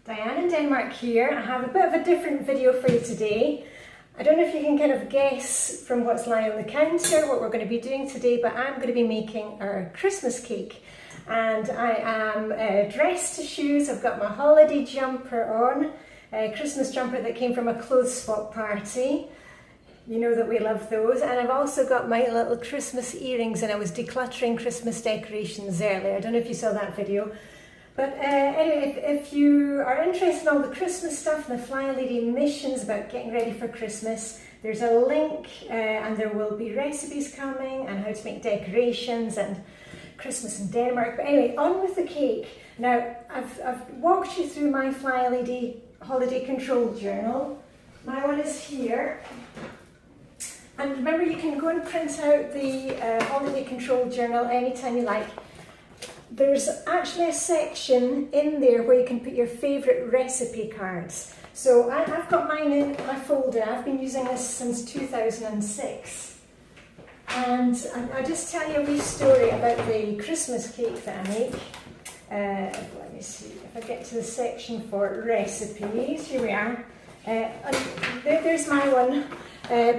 Diane in Denmark here. I have a bit of a different video for you today. I don't know if you can kind of guess from what's lying on the counter what we're going to be doing today, but I'm going to be making our Christmas cake. And I am dressed to shoes. I've got my holiday jumper on, a Christmas jumper that came from a clothes swap party. You know that we love those. And I've also got my little Christmas earrings, and I was decluttering Christmas decorations earlier. I don't know if you saw that video. But anyway, if you are interested in all the Christmas stuff and the Flylady missions about getting ready for Christmas, there's a link and there will be recipes coming and how to make decorations and Christmas in Denmark. But anyway, on with the cake. Now, I've walked you through my Flylady holiday control journal. My one is here. And remember, you can go and print out the holiday control journal anytime you like. There's actually a section in there where you can put your favourite recipe cards. So I've got mine in my folder. I've been using this since 2006. And I'll just tell you a wee story about the Christmas cake that I make. Let me see, if I get to the section for recipes, here we are. There's my one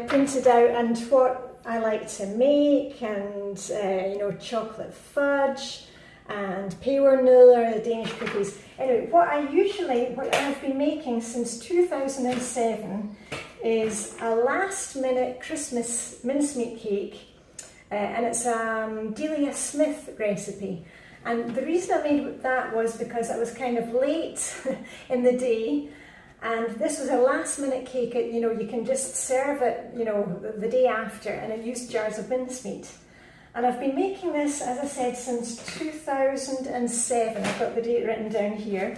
printed out, and what I like to make, and you know, chocolate fudge, and pebernuller, the Danish cookies. Anyway, what I've been making since 2007 is a last minute Christmas mincemeat cake, and it's a Delia Smith recipe. And the reason I made that was because I was kind of late in the day, and this was a last minute cake. You know, you can just serve it, you know, the day after, and it used jars of mincemeat. And I've been making this, as I said, since 2007. I've got the date written down here.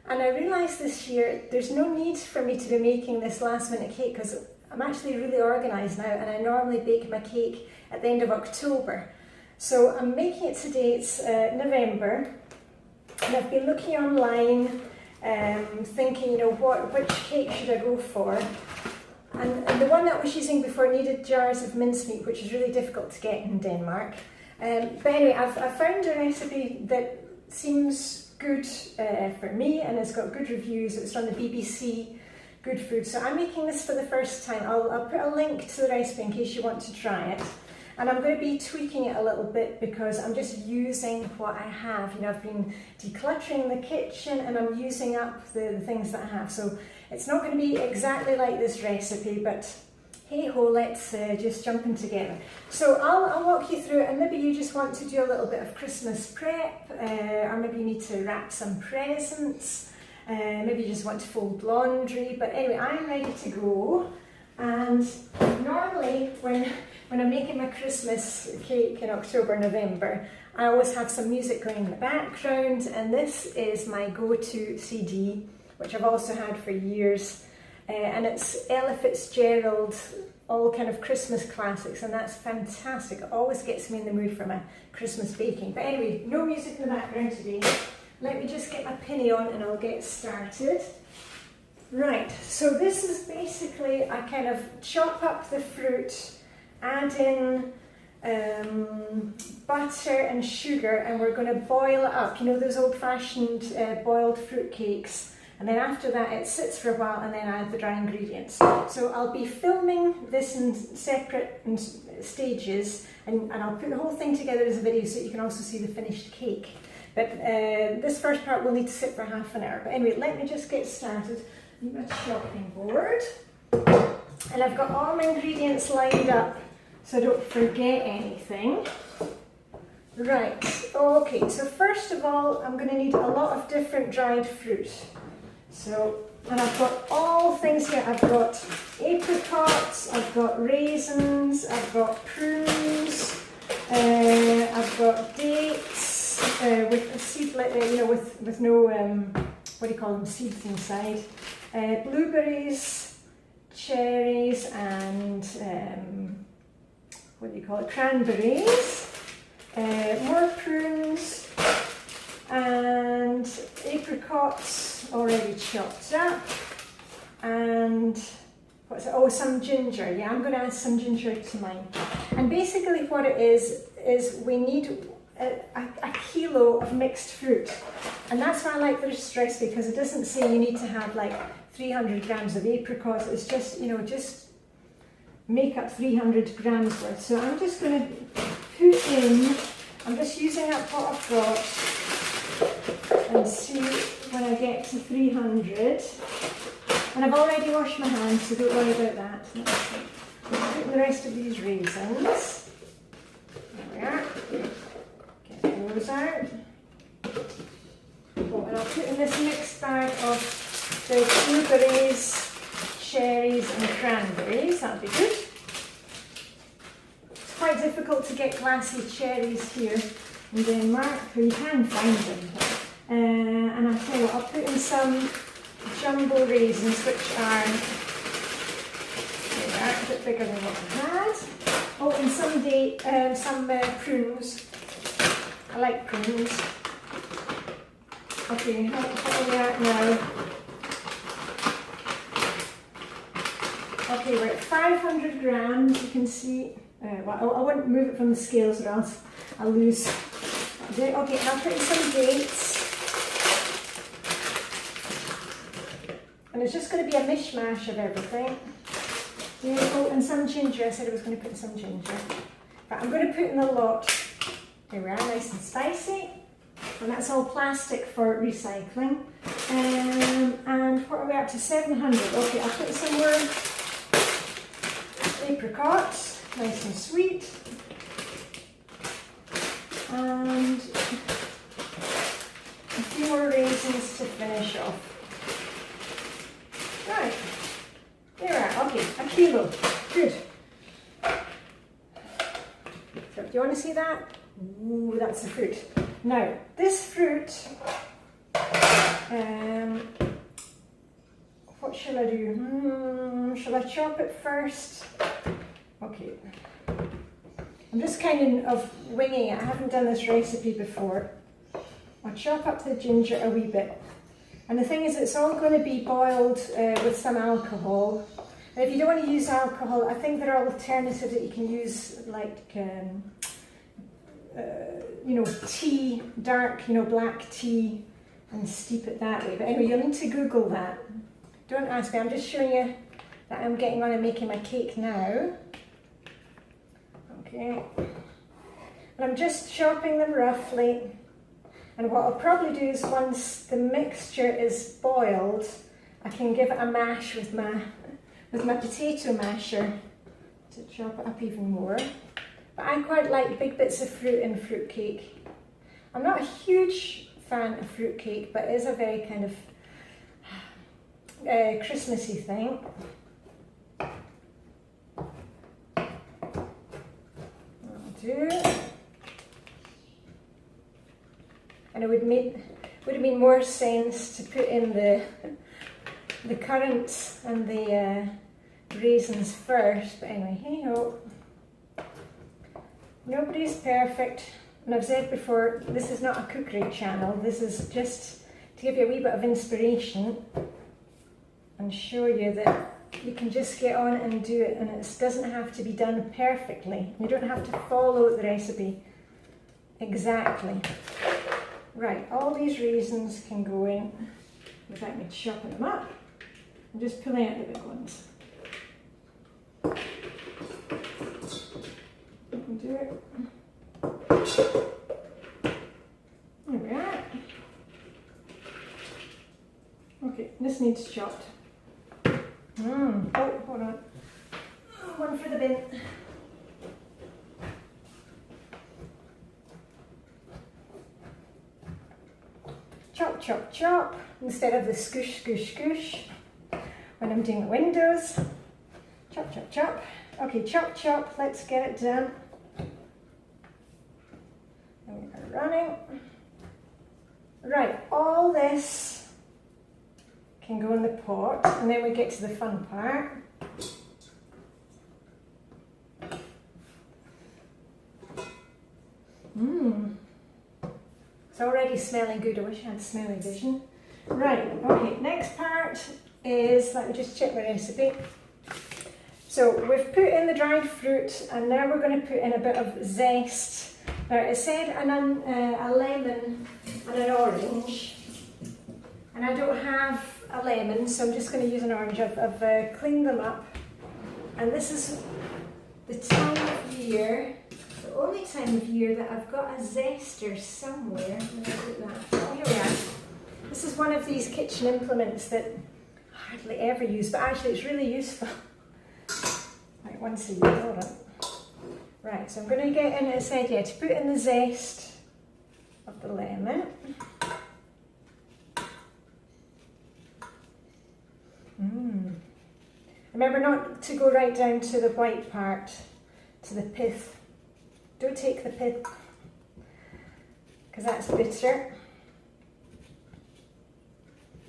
And I realised this year there's no need for me to be making this last minute cake because I'm actually really organised now, and I normally bake my cake at the end of October. So I'm making it today, it's November, and I've been looking online, thinking, you know, which cake should I go for? And the one that I was using before needed jars of mincemeat, which is really difficult to get in Denmark. But anyway, I've found a recipe that seems good for me, and it's got good reviews. It's on the BBC Good Food. So I'm making this for the first time. I'll put a link to the recipe in case you want to try it. And I'm going to be tweaking it a little bit because I'm just using what I have. You know, I've been decluttering the kitchen and I'm using up the things that I have. So it's not going to be exactly like this recipe, but hey ho, let's just jump in together. So I'll walk you through it, and maybe you just want to do a little bit of Christmas prep, or maybe you need to wrap some presents, maybe you just want to fold laundry. But anyway, I'm ready to go. And normally when I'm making my Christmas cake in October, November, I always have some music going in the background, and this is my go-to CD, which I've also had for years, and it's Ella Fitzgerald, all kind of Christmas classics, and that's fantastic. It always gets me in the mood for my Christmas baking. But anyway, no music in the background today. Let me just get my pinny on and I'll get started. Right, so this is basically, I kind of chop up the fruit, add in butter and sugar, and we're going to boil it up. You know, those old-fashioned boiled fruit cakes. And then after that it sits for a while, and then I add the dry ingredients. So I'll be filming this in separate stages, and I'll put the whole thing together as a video so you can also see the finished cake. But this first part will need to sit for half an hour. But anyway, let me just get started. Need my chopping board, and I've got all my ingredients lined up so I don't forget anything. Right, okay, so first of all I'm going to need a lot of different dried fruit. So, and I've got all things here. I've got apricots, I've got raisins, I've got prunes, I've got dates with a seedlet, you know, with no what do you call them, seeds inside. Blueberries, cherries, and what do you call it, cranberries, more prunes, and apricots already chopped up, and what's it? Oh, some ginger. Yeah, I'm going to add some ginger to mine. And basically what it is we need a kilo of mixed fruit. And that's why I like this recipe, because it doesn't say you need to have like 300 grams of apricots. It's just, you know, just make up 300 grams worth. So I'm just going to put in, I'm just using that pot I've got and see when I get to 300. And I've already washed my hands, so don't worry about that. I'm putting the rest of these raisins. There we are. Get those out. Oh, and I'll put in this mixed bag of the blueberries, cherries and cranberries. That'll be good. It's quite difficult to get glassy cherries here in Denmark, but you can find them. And I'll tell you what, I'll put in some jumbo raisins, which are a bit bigger than what I had. Oh, and some prunes. I like prunes. Okay, how are we at now? Okay, we're at 500 grams, you can see. Well, I won't move it from the scales or else I'll lose. Okay, I'll put in some dates. And it's just going to be a mishmash of everything. Oh, and some ginger. I said I was going to put in some ginger. But I'm going to put in a lot. There we are, nice and spicy. And that's all plastic for recycling. And what are we up to? 700. Okay, I'll put some more apricots, nice and sweet. And a few more raisins to finish off. Right, there we are. Okay, a kilo. Good. So, do you want to see that? Ooh, that's the fruit. Now, this fruit, what shall I do? Shall I chop it first? Okay. I'm just kind of winging it. I haven't done this recipe before. I'll chop up the ginger a wee bit. And the thing is, it's all going to be boiled with some alcohol. And if you don't want to use alcohol, I think there are alternatives that you can use, like you know, tea, dark, you know, black tea, and steep it that way. But anyway, you'll need to Google that. Don't ask me, I'm just showing you that I'm getting on and making my cake now. Okay. And I'm just chopping them roughly. And what I'll probably do is, once the mixture is boiled, I can give it a mash with my potato masher to chop it up even more. But I quite like big bits of fruit in fruit cake. I'm not a huge fan of fruit cake, but it is a very kind of Christmassy thing. That'll do. And it would have made more sense to put in the currants and the raisins first. But anyway, hey ho. Nobody's perfect, and I've said before, this is not a cookery channel. This is just to give you a wee bit of inspiration and show you that you can just get on and do it, and it doesn't have to be done perfectly. You don't have to follow the recipe exactly. Right, all these raisins can go in without me chopping them up. I'm just pulling out the big ones. Do it. There we are. Okay, this needs chopped. Oh, hold on. One for the bin. Chop, chop, chop, instead of the scoosh, scoosh, scoosh when I'm doing the windows. Chop, chop, chop. Okay, chop, chop, let's get it done. And we are running. Right, all this can go in the pot, and then we get to the fun part. It's already smelling good. I wish I had smelling vision. Right, okay, next part is, let me just check my recipe. So we've put in the dried fruit, and now we're going to put in a bit of zest. Now it said a lemon and an orange. And I don't have a lemon, so I'm just going to use an orange. I've cleaned them up. And this is the time of year, the only time of year that I've got a zester somewhere. Let me put that. Oh, here we are. This is one of these kitchen implements that I hardly ever use, but actually it's really useful. Right, once a year, hold on. Right, so I'm going to get in, it said, yeah, to put in the zest of the lemon. Remember not to go right down to the white part, to the pith. Don't take the pith, because that's bitter.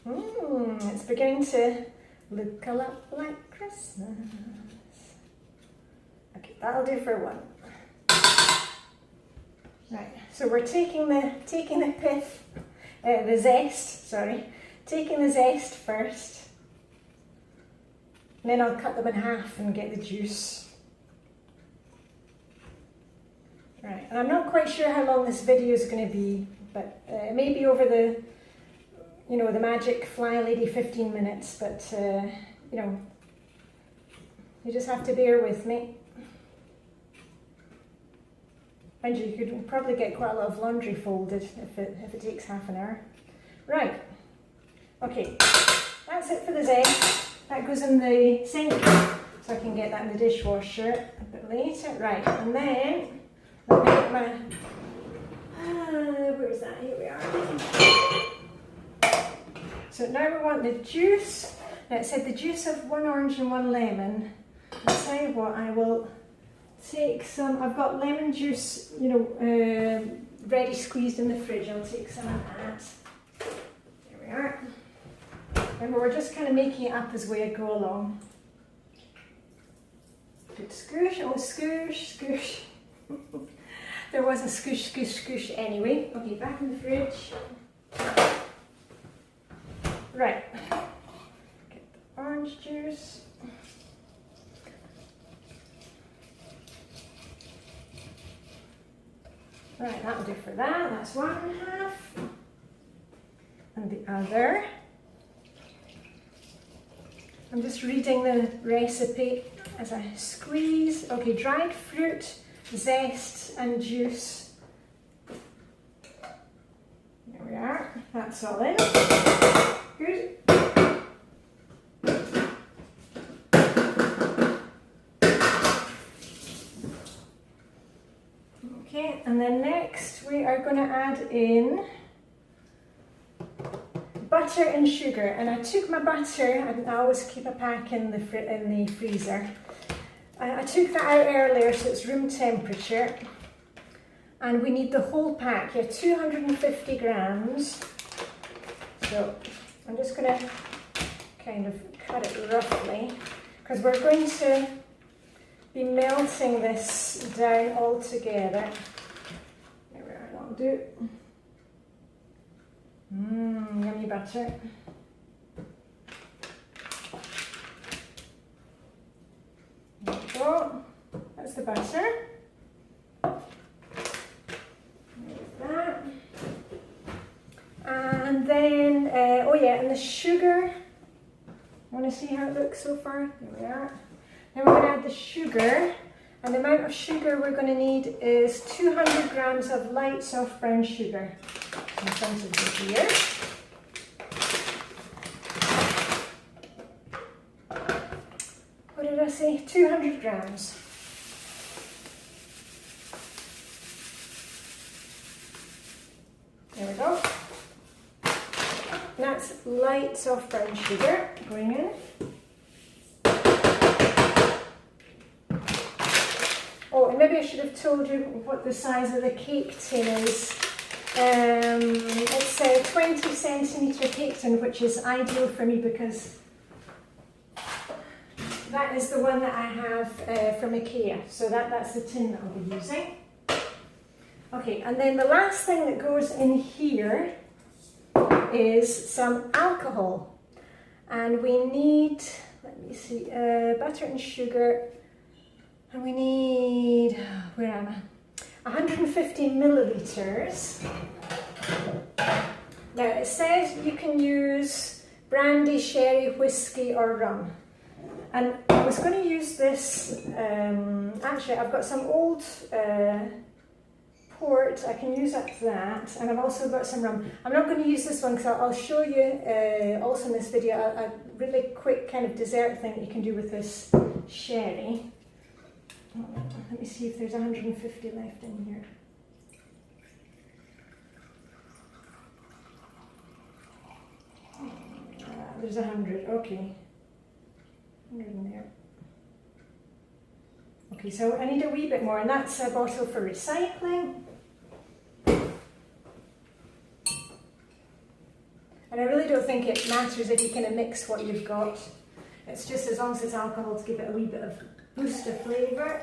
It's beginning to look a lot like Christmas. Okay, that'll do for one. Right, so we're taking the pith, the zest, sorry. Taking the zest first. And then I'll cut them in half and get the juice. Right, and I'm not quite sure how long this video is going to be, but it may be over the, you know, the magic Flylady 15 minutes, but, you know, you just have to bear with me. And you could probably get quite a lot of laundry folded if it takes half an hour. Right, okay, that's it for the zest. That goes in the sink, so I can get that in the dishwasher a bit later. Right, and then, let me get my, where's that? Here we are. So now we want the juice. Now it said the juice of 1 orange and 1 lemon. I'll tell you what, I will take some, I've got lemon juice, you know, ready squeezed in the fridge. I'll take some of that. There we are. Remember, we're just kind of making it up as we go along. Good scoosh, oh scoosh, scoosh. There was a scoosh, scoosh, scoosh anyway. Okay, back in the fridge. Right, get the orange juice. Right, that'll do for that. That's 1.5. And the other. I'm just reading the recipe as I squeeze. Okay, dried fruit, zest and juice. There we are, that's all in. Good. Okay, and then next we are going to add in butter and sugar, and I took my butter, I always keep a pack in the freezer. I took that out earlier so it's room temperature, and we need the whole pack, yeah, 250 grams. So I'm just going to kind of cut it roughly, because we're going to be melting this down all together. There we are, that'll do. Yummy butter. There we go. That's the butter. There's that. And then, oh yeah, and the sugar. Want to see how it looks so far? There we are. Then we're going to add the sugar. And the amount of sugar we're going to need is 200 grams of light soft brown sugar. In front of you here. What did I say? 200 grams. There we go. That's light soft brown sugar going in. Oh, and maybe I should have told you what the size of the cake tin is. It's a 20 centimetre cake tin, which is ideal for me because that is the one that I have from IKEA. So that's the tin that I'll be using. Okay, and then the last thing that goes in here is some alcohol. And we need, let me see, butter and sugar. And we need, where am I? 150 millilitres. Now it says you can use brandy, sherry, whiskey or rum. And I was going to use this, actually I've got some old port, I can use that for that, and I've also got some rum. I'm not going to use this one because I'll show you also in this video a really quick kind of dessert thing that you can do with this sherry. Let me see if there's 150 left in here. There's 100, okay. 100 in there. Okay, so I need a wee bit more, and that's a bottle for recycling. And I really don't think it matters if you kind of mix what you've got. It's just as long as it's alcohol to give it a wee bit of boost of flavour.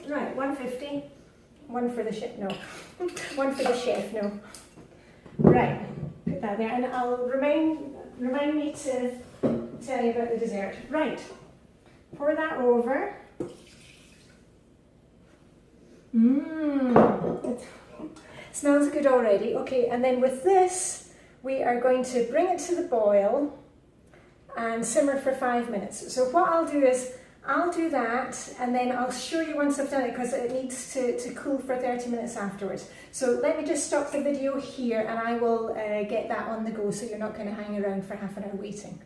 Right, 150. One for the chef, no. One for the chef, no. Right, put that there, and I'll remind me to tell you about the dessert. Right, pour that over. It smells good already. Okay, and then with this, we are going to bring it to the boil and simmer for 5 minutes. So what I'll do is, I'll do that and then I'll show you once I've done it because it needs to cool for 30 minutes afterwards. So let me just stop the video here and I will get that on the go so you're not going to hang around for half an hour waiting.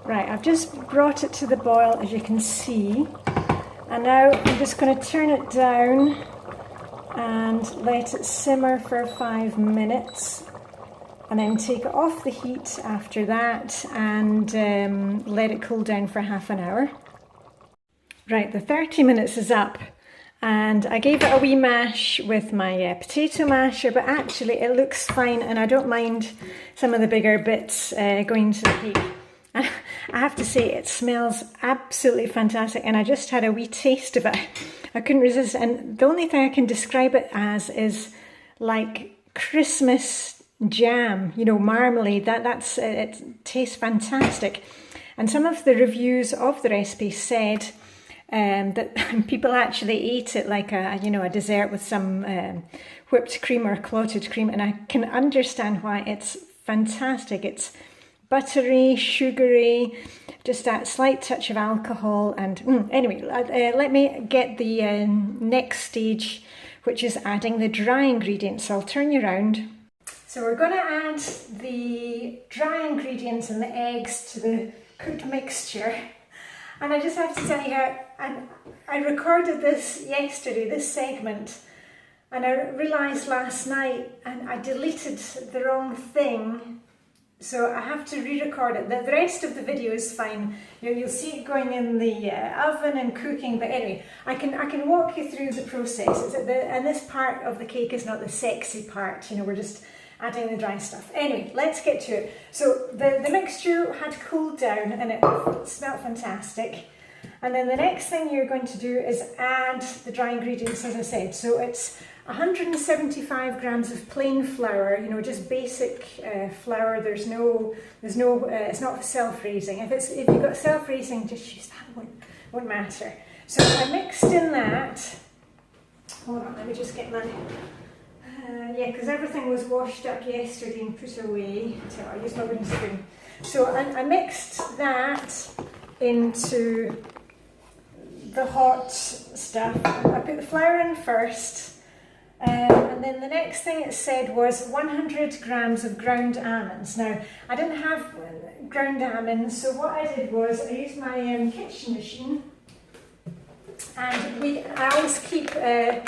Right, I've just brought it to the boil as you can see, and now I'm just going to turn it down and let it simmer for 5 minutes. And then take it off the heat after that and let it cool down for half an hour. Right, the 30 minutes is up and I gave it a wee mash with my potato masher, but actually it looks fine and I don't mind some of the bigger bits going to the cake. I have to say it smells absolutely fantastic, and I just had a wee taste of it. I couldn't resist, and the only thing I can describe it as is like Christmas jam, you know, marmalade. It tastes fantastic. And some of the reviews of the recipe said that people actually ate it like a dessert with some whipped cream or clotted cream, and I can understand why. It's fantastic. It's buttery, sugary, just that slight touch of alcohol. And anyway, let me get the next stage, which is adding the dry ingredients. So I'll turn you around. So we're going to add the dry ingredients and the eggs to the cooked mixture. And I just have to tell you, I recorded this yesterday, this segment, and I realised last night and I deleted the wrong thing. So I have to re-record it. The rest of the video is fine. You'll see it going in the oven and cooking. But anyway, I can walk you through the process. And this part of the cake is not the sexy part. You know, we're just adding the dry stuff. Anyway, let's get to it. So the mixture had cooled down and it smelled fantastic. And then the next thing you're going to do is add the dry ingredients, as I said. So it's 175 grams of plain flour, you know, just basic flour. It's not self-raising. If you've got self-raising, just use that, won't matter. So I mixed in that. Hold on, let me just get my, yeah, because everything was washed up yesterday and put away. So I used my wooden spoon. So I mixed that into the hot stuff. I put the flour in first. And then the next thing it said was 100 grams of ground almonds. Now, I didn't have ground almonds, so what I did was I used my kitchen machine, and I always keep a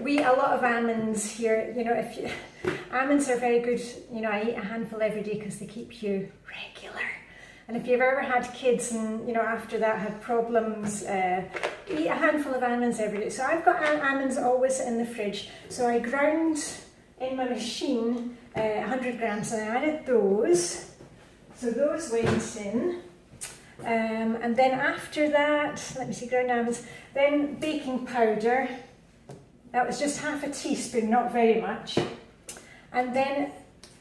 lot of almonds here. You know, almonds are very good. You know, I eat a handful every day because they keep you regular. And if you've ever had kids and, you know, after that had problems, eat a handful of almonds every day. So I've got almonds always in the fridge. So I ground in my machine 100 grams and I added those. So those went in. And then after that, let me see, ground almonds, then baking powder. That was just half a teaspoon, not very much. And then,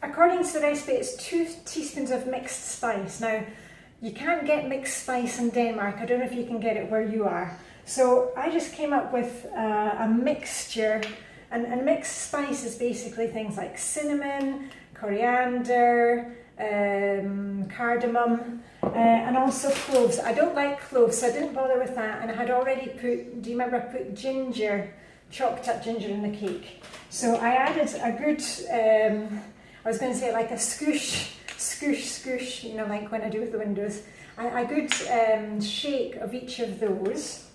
according to the recipe, it's 2 teaspoons of mixed spice. Now, you can't get mixed spice in Denmark. I don't know if you can get it where you are. So I just came up with a mixture And mixed spices, basically things like cinnamon, coriander, cardamom, and also cloves. I don't like cloves, so I didn't bother with that. And I had already put, do you remember I put ginger, chopped up ginger in the cake? So I added a good, I was going to say like a scoosh, you know, like when I do with the windows. A good shake of each of those.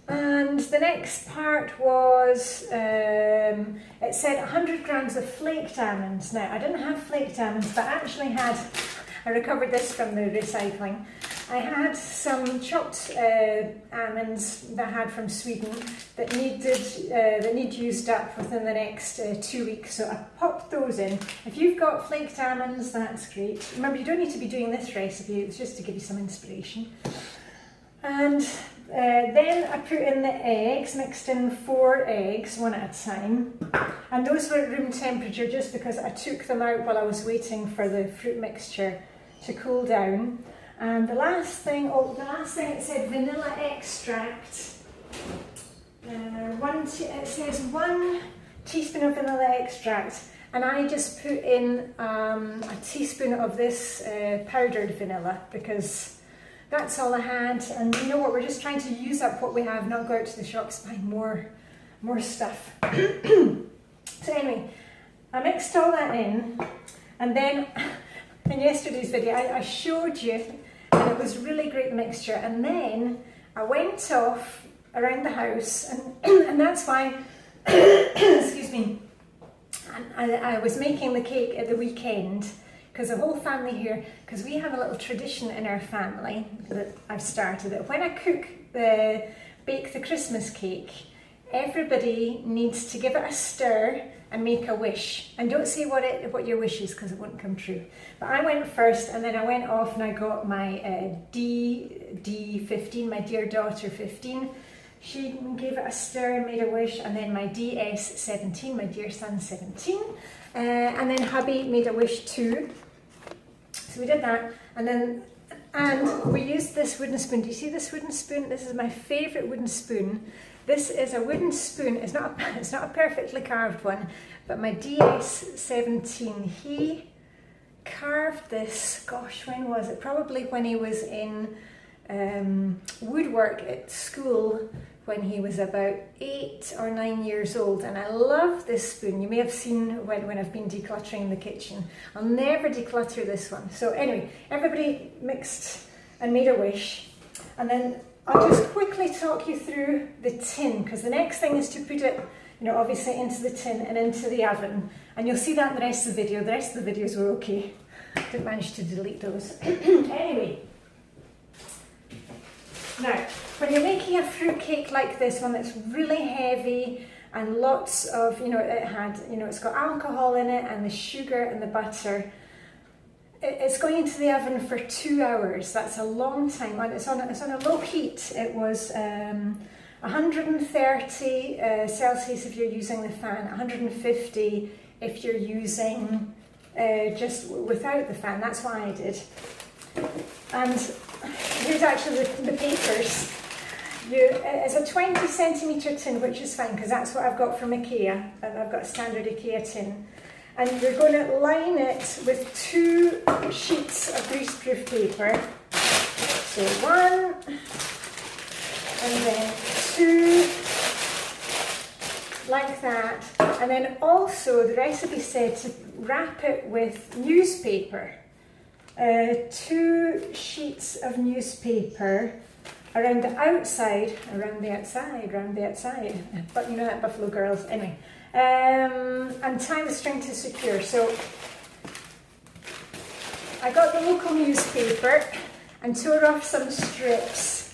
And the next part was, it said 100 grams of flaked almonds. Now, I didn't have flaked almonds, but I actually had, I recovered this from the recycling. I had some chopped almonds that I had from Sweden that need used up within the next 2 weeks. So I popped those in. If you've got flaked almonds, that's great. Remember, you don't need to be doing this recipe, it's just to give you some inspiration. And then I put in the eggs, mixed in 4 eggs, one at a time. And those were at room temperature just because I took them out while I was waiting for the fruit mixture to cool down. And the last thing it said vanilla extract. It says 1 teaspoon of vanilla extract. And I just put in a teaspoon of this powdered vanilla because that's all I had. And you know what, we're just trying to use up what we have, not go out to the shops buying more stuff. So anyway, I mixed all that in, and then in yesterday's video I showed you, and it was really great mixture. And then I went off around the house, and that's why, excuse me, I was making the cake at the weekend. Because the whole family here, because we have a little tradition in our family that I've started, that when I bake the Christmas cake, everybody needs to give it a stir and make a wish. And don't say what your wish is, because it won't come true. But I went first, and then I went off and I got my D15, my dear daughter 15. She gave it a stir and made a wish, and then my DS17, my dear son 17. And then hubby made a wish too. So we did that, and we used this wooden spoon. Do you see this wooden spoon? This is my favourite wooden spoon. This is a wooden spoon. It's not a perfectly carved one, but my DS17, he carved this, gosh, when was it? Probably when he was in woodwork at school, when he was about 8 or 9 years old. And I love this spoon. You may have seen when I've been decluttering the kitchen. I'll never declutter this one. So anyway, everybody mixed and made a wish. And then I'll just quickly talk you through the tin, because the next thing is to put it, you know, obviously into the tin and into the oven. And you'll see that in the rest of the video. The rest of the videos were okay. Didn't manage to delete those. Anyway. Now, when you're making a fruit cake like this one that's really heavy and lots of, you know, it's got alcohol in it and the sugar and the butter, it's going into the oven for 2 hours. That's a long time, and it's on a low heat. It was 130 Celsius if you're using the fan, 150 if you're using just without the fan. That's what I did. And here's actually the papers. It's a 20 centimetre tin, which is fine because that's what I've got from IKEA. I've got a standard IKEA tin. And you're going to line it with 2 sheets of greaseproof paper. So 1, and then 2, like that. And then also the recipe said to wrap it with newspaper. 2 sheets of newspaper around the outside, but you know that Buffalo Girls, anyway, and tie the string to secure. So I got the local newspaper and tore off some strips,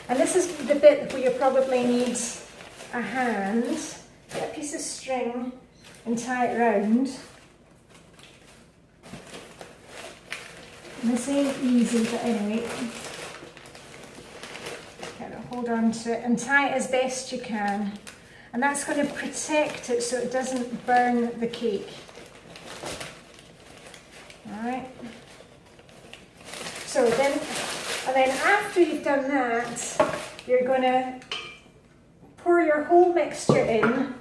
and this is the bit where you probably need a hand. Get a piece of string and tie it round. And this ain't easy, but anyway, gotta hold on to it and tie it as best you can. And that's going to protect it so it doesn't burn the cake. Alright. So then after you've done that, you're going to pour your whole mixture in.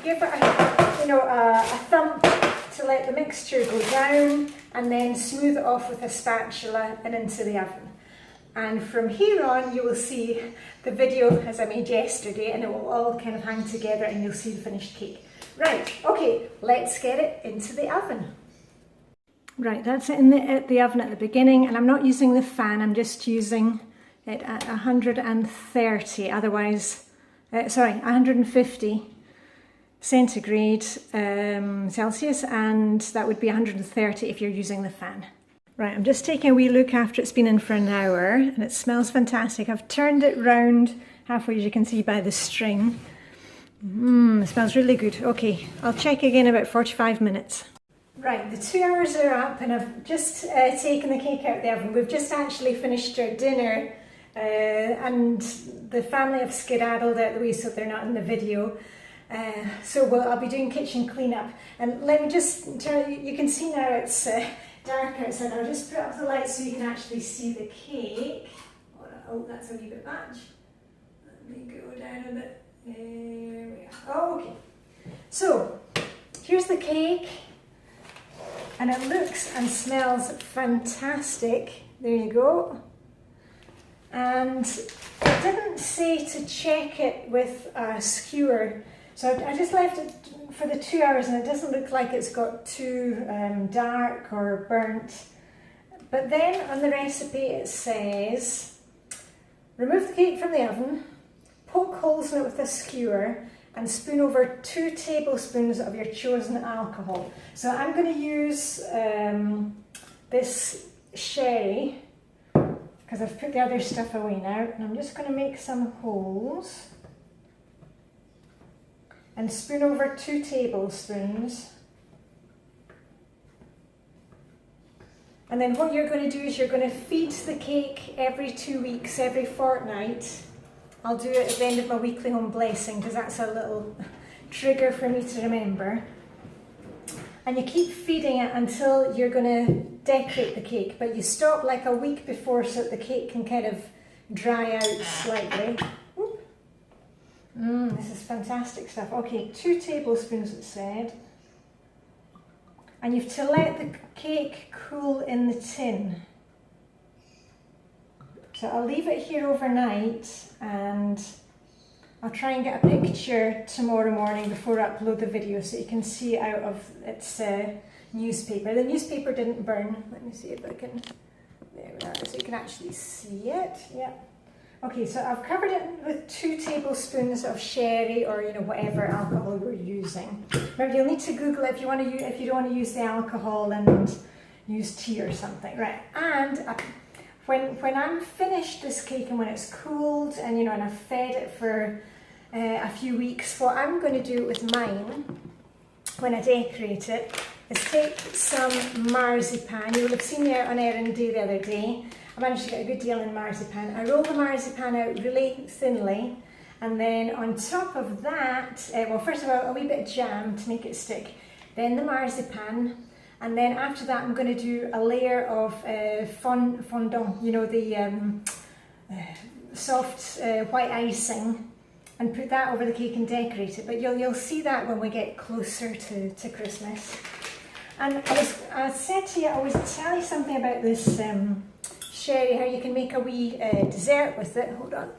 Give it a thump to let the mixture go down, and then smooth it off with a spatula and into the oven. And from here on, you will see the video as I made yesterday, and it will all kind of hang together and you'll see the finished cake. Right, okay, let's get it into the oven. Right, that's it in the oven at the beginning, and I'm not using the fan, I'm just using it at 130, otherwise, 150 centigrade Celsius, and that would be 130 if you're using the fan. Right, I'm just taking a wee look after it's been in for an hour, and it smells fantastic. I've turned it round halfway, as you can see by the string. It smells really good. Okay, I'll check again in about 45 minutes. Right, the 2 hours are up, and I've just taken the cake out of the oven. We've just actually finished our dinner, and the family have skedaddled out the way so they're not in the video. I'll be doing kitchen cleanup. And let me just tell you, you can see now it's dark outside. I'll just put up the light so you can actually see the cake. Oh, that's a wee bit much. Let me go down a bit. There we are. Oh, okay. So, here's the cake. And it looks and smells fantastic. There you go. And it didn't say to check it with a skewer. So I just left it for the 2 hours, and it doesn't look like it's got too dark or burnt. But then on the recipe it says, remove the cake from the oven, poke holes in it with a skewer, and spoon over 2 tablespoons of your chosen alcohol. So I'm going to use this sherry, because I've put the other stuff away now, and I'm just going to make some holes and spoon over 2 tablespoons. And then what you're going to do is you're going to feed the cake every 2 weeks, every fortnight. I'll do it at the end of my weekly home blessing, because that's a little trigger for me to remember. And you keep feeding it until you're going to decorate the cake, but you stop like a week before so that the cake can kind of dry out slightly. This is fantastic stuff. Okay, 2 tablespoons it said. And you have to let the cake cool in the tin. So I'll leave it here overnight, and I'll try and get a picture tomorrow morning before I upload the video so you can see out of its newspaper. The newspaper didn't burn. Let me see if I can, there we are, so you can actually see it. Yeah. Okay, so I've covered it with 2 tablespoons of sherry, or whatever alcohol you're using. Remember, you'll need to Google it if you don't want to use the alcohol and use tea or something. Right, and when I'm finished this cake and when it's cooled and and I've fed it for a few weeks, what I'm going to do with mine when I decorate it is take some marzipan. You will have seen me out on R&D the other day. I managed to get a good deal in marzipan. I roll the marzipan out really thinly, and then on top of that, well, first of all, a wee bit of jam to make it stick, then the marzipan, and then after that I'm going to do a layer of fondant, the soft white icing, and put that over the cake and decorate it. But you'll see that when we get closer to Christmas. And I said to you, I always tell you something about this sherry, how you can make a wee dessert with it. Hold on,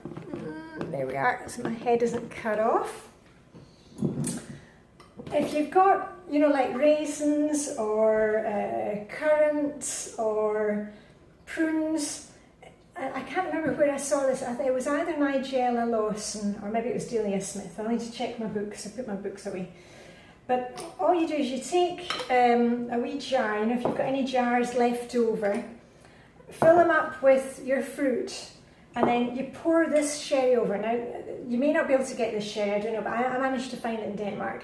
there we are, so my head isn't cut off. If you've got, like raisins or currants or prunes, I can't remember where I saw this. I think it was either Nigella Lawson or maybe it was Delia Smith. I'll need to check my books. I put my books away. But all you do is you take a wee jar, if you've got any jars left over, fill them up with your fruit, and then you pour this sherry over. Now, you may not be able to get this sherry, I don't know, but I managed to find it in Denmark.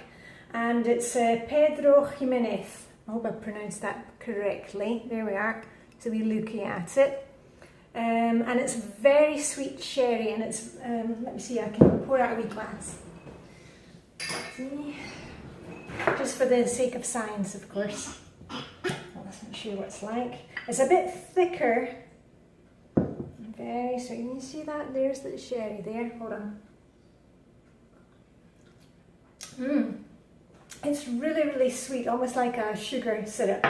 And it's Pedro Ximenez. I hope I pronounced that correctly. There we are. So we're looking at it. And it's very sweet sherry, and it's, let me see, I can pour out a wee glass. See? Just for the sake of science, of course. I wasn't sure what it's like. It's a bit thicker. Very sweet. Can you see that? There's the sherry there. Hold on. It's really, really sweet, almost like a sugar syrup.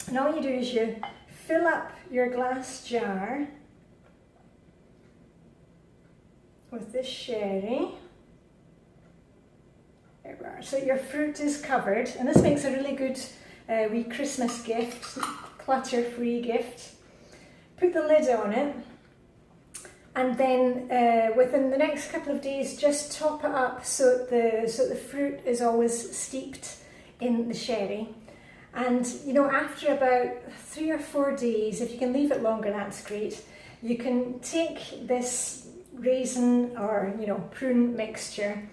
And all you do is you fill up your glass jar with this sherry. There we are. So your fruit is covered, and this makes a really good wee Christmas gift, clutter-free gift. Put the lid on it, and then within the next couple of days, just top it up so the fruit is always steeped in the sherry. And you know, after about 3 or 4 days, if you can leave it longer, that's great. You can take this raisin or prune mixture,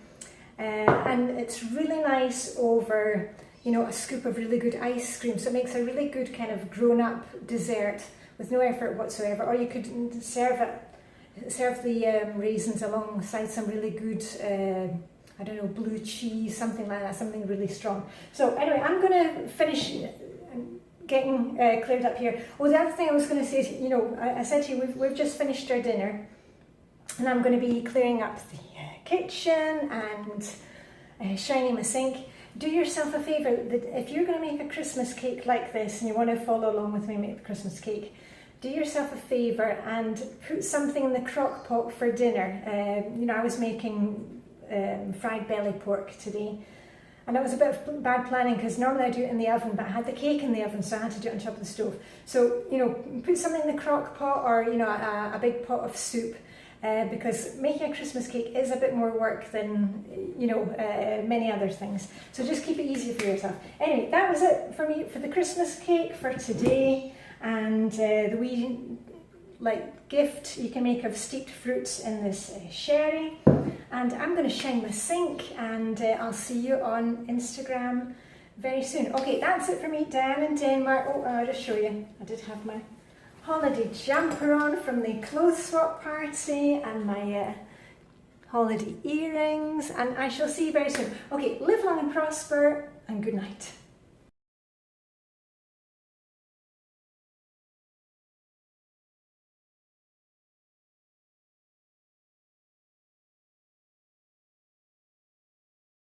and it's really nice over a scoop of really good ice cream. So it makes a really good kind of grown-up dessert with no effort whatsoever. Or you could serve the raisins alongside some really good I don't know, blue cheese, something like that, something really strong. So anyway, I'm going to finish getting cleared up here. Oh, the other thing I was going to say is, I said to you, we've just finished our dinner, and I'm going to be clearing up the kitchen and shining my sink. Do yourself a favour, that if you're going to make a Christmas cake like this, and you want to follow along with me make the Christmas cake, do yourself a favour and put something in the crock pot for dinner. I was making fried belly pork today, and it was a bit of bad planning because normally I do it in the oven, but I had the cake in the oven, so I had to do it on top of the stove. So put something in the crock pot, or a big pot of soup, because making a Christmas cake is a bit more work than many other things. So just keep it easy for yourself. Anyway, that was it for me for the Christmas cake for today, and the wee gift you can make of steeped fruits in this sherry. And I'm going to shine my sink, and I'll see you on Instagram very soon. Okay, that's it for me, Diane in Denmark. Oh, I'll just show you. I did have my holiday jumper on from the clothes swap party, and my holiday earrings, and I shall see you very soon. Okay, live long and prosper, and good night.